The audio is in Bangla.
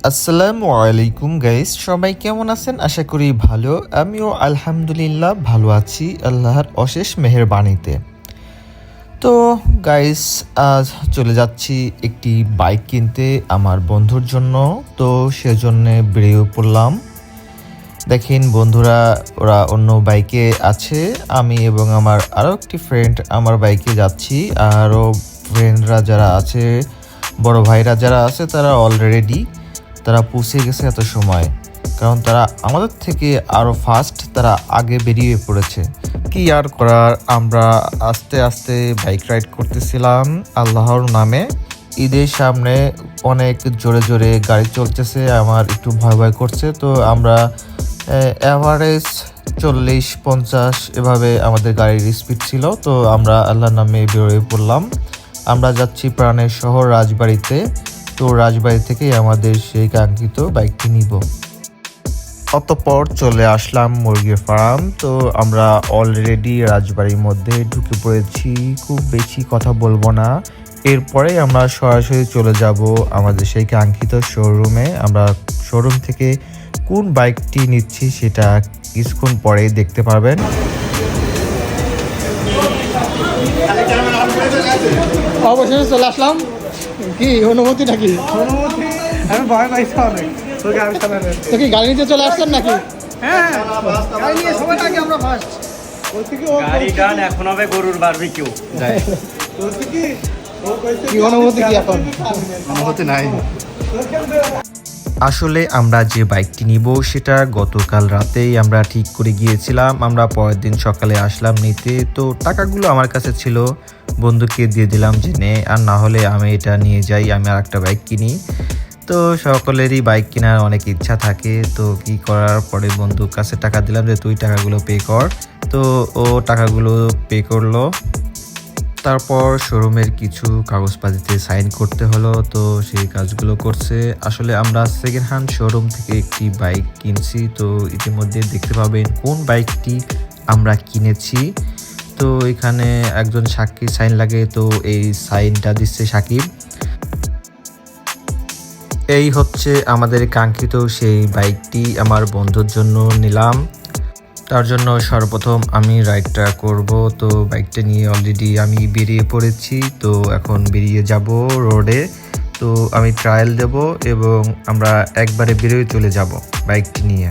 আসসালামু আলাইকুম গাইস, সবাই কেমন আছেন? আশা করি ভালো। আমিও আলহামদুলিল্লাহ ভালো আছি আল্লাহর অশেষ মেহেরবানিতে। তো গাইস, আজ চলে যাচ্ছি একটি বাইক কিনতে আমার বন্ধুর জন্য। তো সেজন্যে বেরিয়ে পড়লাম। দেখেন বন্ধুরা, ওরা অন্য বাইকে আছে, আমি এবং আমার আরও একটি ফ্রেন্ড আমার বাইকে যাচ্ছি। আরও ফ্রেন্ডরা যারা আছে, বড় ভাইরা যারা আছে, তারা অলরেডি তারা পৌঁছে গেছে এত সময়, কারণ তারা আমাদের থেকে আরও ফাস্ট, তারা আগে বেরিয়ে পড়েছে। কি আর করার, আমরা আস্তে আস্তে বাইক রাইড করতেছিলাম আল্লাহর নামে। ঈদের সামনে অনেক জোরে জোরে গাড়ি চলতেছে, আমার একটু ভয় ভয় করছে। তো আমরা অ্যাভারেজ 40-50 এভাবে আমাদের গাড়ির স্পিড ছিল। তো আমরা আল্লাহর নামে বেরোয় পড়লাম। আমরা যাচ্ছি প্রাণের শহর রাজবাড়িতে। তো রাজবাড়ি থেকেই আমাদের সেই কাঙ্ক্ষিত বাইকটি নিব। অতঃপর চলে আসলাম মুরগির ফার্ম। তো আমরা অলরেডি রাজবাড়ির মধ্যে ঢুকে পড়েছি, খুব বেশি কথা বলবো না। এরপরে আমরা সরাসরি চলে যাব আমাদের সেই কাঙ্ক্ষিত শোরুমে। আমরা শোরুম থেকে কোন বাইকটি নিচ্ছি সেটা কিছুক্ষণ পরেই দেখতে পারবেন। অবশেষে চলে আসলাম। কি অনুভূতি নাকি? আমি ভয় পাইছি অনেক। তোকে আমি সামনে তো কি গাড়ি নিতে চলে আসছেন নাকি? হ্যাঁ, গাড়ি নিয়ে সবার আগে আমরা ফার্স্ট। গাড়ি টান এখন হবে গরুর বারবিকিউ। কি অনুভূতি কি এখন? অনুভূতি নাই। আসলে আমরা যে বাইকটি নিব সেটা গতকাল রাতেই আমরা ঠিক করে গিয়েছিলাম। আমরা পরের দিন সকালে আসলাম নিতে। তো টাকাগুলো আমার কাছে ছিল, বন্ধুকে দিয়ে দিলাম যে নে, আর না হলে আমি এটা নিয়ে যাই, আমি আর একটা বাইক কিনি। তো সকলেরই বাইক কেনার অনেক ইচ্ছা থাকে। তো কি করার পরে বন্ধুর কাছে টাকা দিলাম যে তুই টাকাগুলো পে কর। তো ও টাকাগুলো পে করলো। তারপর শোরুমের কিছু কাগজপাতিতে সাইন করতে হলো। তো সেই কাজগুলো করছে। আসলে আমরা সেকেন্ড হ্যান্ড শোরুম থেকে একটি বাইক কিনছি। তো ইতিমধ্যে দেখতে পাবেন কোন বাইকটি আমরা কিনেছি। তো এখানে একজন সাক্ষী সাইন লাগে, তো এই সাইনটা দিচ্ছে সাকিব। এই হচ্ছে আমাদের কাঙ্ক্ষিত সেই বাইকটি আমার বন্ধুর জন্য নিলাম। তার জন্য সর্বপ্রথম আমি রাইডটা করব। তো বাইকটা নিয়ে অলরেডি আমি বেরিয়ে পড়েছি। তো এখন বেরিয়ে যাব রোডে। তো আমি ট্রায়াল দেব এবং আমরা একবারে বেরিয়ে চলে যাব বাইকটি নিয়ে।